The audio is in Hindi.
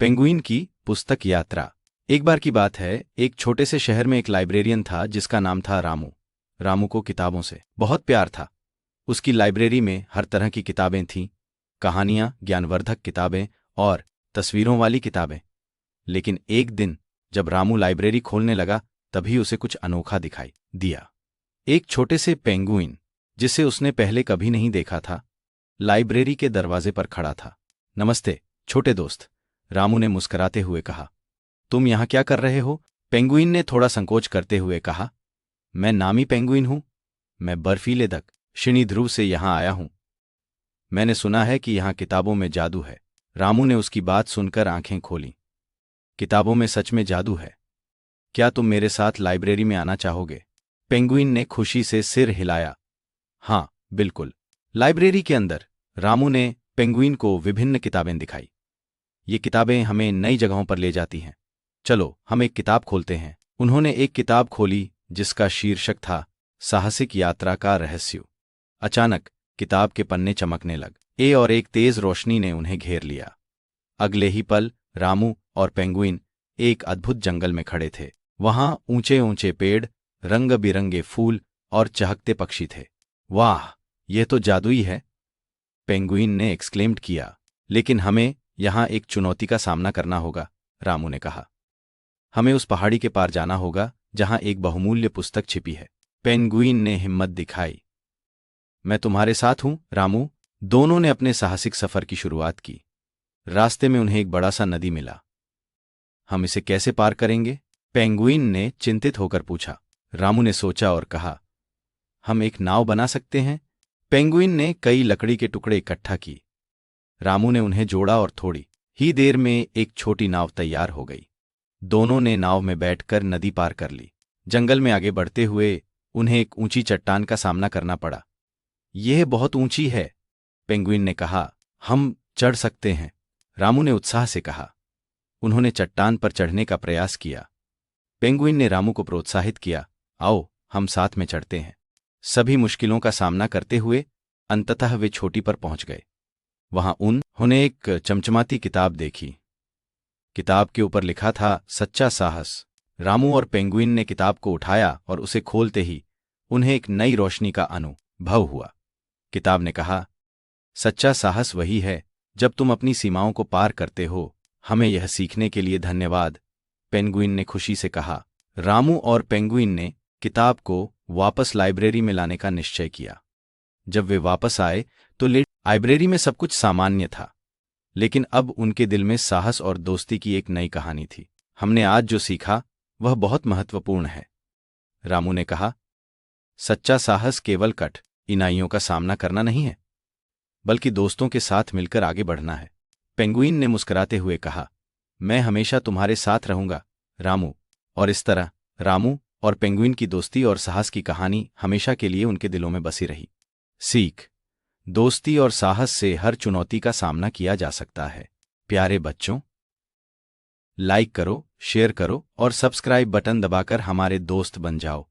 पेंगुइन की पुस्तक यात्रा। एक बार की बात है, एक छोटे से शहर में एक लाइब्रेरियन था जिसका नाम था रामू। रामू को किताबों से बहुत प्यार था। उसकी लाइब्रेरी में हर तरह की किताबें थीं, कहानियां, ज्ञानवर्धक किताबें और तस्वीरों वाली किताबें। लेकिन एक दिन जब रामू लाइब्रेरी खोलने लगा, तभी उसे कुछ अनोखा दिखाई दिया। एक छोटे से पेंगुइन, जिसे उसने पहले कभी नहीं देखा था, लाइब्रेरी के दरवाजे पर खड़ा था। नमस्ते छोटे दोस्त, रामू ने मुस्कुराते हुए कहा। तुम यहां क्या कर रहे हो? पेंगुइन ने थोड़ा संकोच करते हुए कहा। मैं नामी पेंगुइन हूं। मैं बर्फीले दक्षिणी ध्रुव से यहां आया हूं। मैंने सुना है कि यहां किताबों में जादू है। रामू ने उसकी बात सुनकर आंखें खोलीं। किताबों में सच में जादू है? क्या तुम मेरे साथ लाइब्रेरी में आना चाहोगे? पेंगुइन ने खुशी से सिर हिलाया। हाँ, बिल्कुल। लाइब्रेरी के अंदर रामू ने पेंगुइन को विभिन्न किताबें दिखाई। ये किताबें हमें नई जगहों पर ले जाती हैं। चलो हम एक किताब खोलते हैं। उन्होंने एक किताब खोली जिसका शीर्षक था साहसिक यात्रा का रहस्य। अचानक किताब के पन्ने चमकने लगे और एक तेज रोशनी ने उन्हें घेर लिया। अगले ही पल रामू और पेंगुइन एक अद्भुत जंगल में खड़े थे। वहां ऊंचे ऊंचे पेड़, रंग बिरंगे फूल और चहकते पक्षी थे। वाह, यह तो जादुई है, पेंगुइन ने एक्सक्लेम्ड किया। लेकिन हमें यहां एक चुनौती का सामना करना होगा, रामू ने कहा। हमें उस पहाड़ी के पार जाना होगा जहां एक बहुमूल्य पुस्तक छिपी है। पेंगुइन ने हिम्मत दिखाई। मैं तुम्हारे साथ हूं, रामू। दोनों ने अपने साहसिक सफर की शुरुआत की। रास्ते में उन्हें एक बड़ा सा नदी मिला। हम इसे कैसे पार करेंगे? पेंगुइन ने चिंतित होकर पूछा। रामू ने सोचा और कहा, हम एक नाव बना सकते हैं। पेंगुइन ने कई लकड़ी के टुकड़े इकट्ठा की। रामू ने उन्हें जोड़ा और थोड़ी ही देर में एक छोटी नाव तैयार हो गई। दोनों ने नाव में बैठकर नदी पार कर ली। जंगल में आगे बढ़ते हुए उन्हें एक ऊंची चट्टान का सामना करना पड़ा। यह बहुत ऊंची है, पेंगुइन ने कहा। हम चढ़ सकते हैं, रामू ने उत्साह से कहा। उन्होंने चट्टान पर चढ़ने का प्रयास किया। पेंगुइन ने रामू को प्रोत्साहित किया। आओ हम साथ में चढ़ते हैं। सभी मुश्किलों का सामना करते हुए अंततः वे चोटी पर पहुंच गए। वहां उन्होंने एक चमचमाती किताब देखी। किताब के ऊपर लिखा था सच्चा साहस। रामू और पेंगुइन ने किताब को उठाया और उसे खोलते ही उन्हें एक नई रोशनी का अनुभव हुआ। किताब ने कहा, सच्चा साहस वही है जब तुम अपनी सीमाओं को पार करते हो। हमें यह सीखने के लिए धन्यवाद, पेंगुइन ने खुशी से कहा। रामू और पेंगुइन ने किताब को वापस लाइब्रेरी में लाने का निश्चय किया। जब वे वापस आए तो लाइब्रेरी में सब कुछ सामान्य था, लेकिन अब उनके दिल में साहस और दोस्ती की एक नई कहानी थी। हमने आज जो सीखा वह बहुत महत्वपूर्ण है, रामू ने कहा। सच्चा साहस केवल कठिनाइयों का सामना करना नहीं है, बल्कि दोस्तों के साथ मिलकर आगे बढ़ना है, पेंगुइन ने मुस्कुराते हुए कहा। मैं हमेशा तुम्हारे साथ रहूंगा, रामू। और इस तरह रामू और पेंगुइन की दोस्ती और साहस की कहानी हमेशा के लिए उनके दिलों में बसी रही। सीख, दोस्ती और साहस से हर चुनौती का सामना किया जा सकता है। प्यारे बच्चों, लाइक करो, शेयर करो और सब्सक्राइब बटन दबाकर हमारे दोस्त बन जाओ।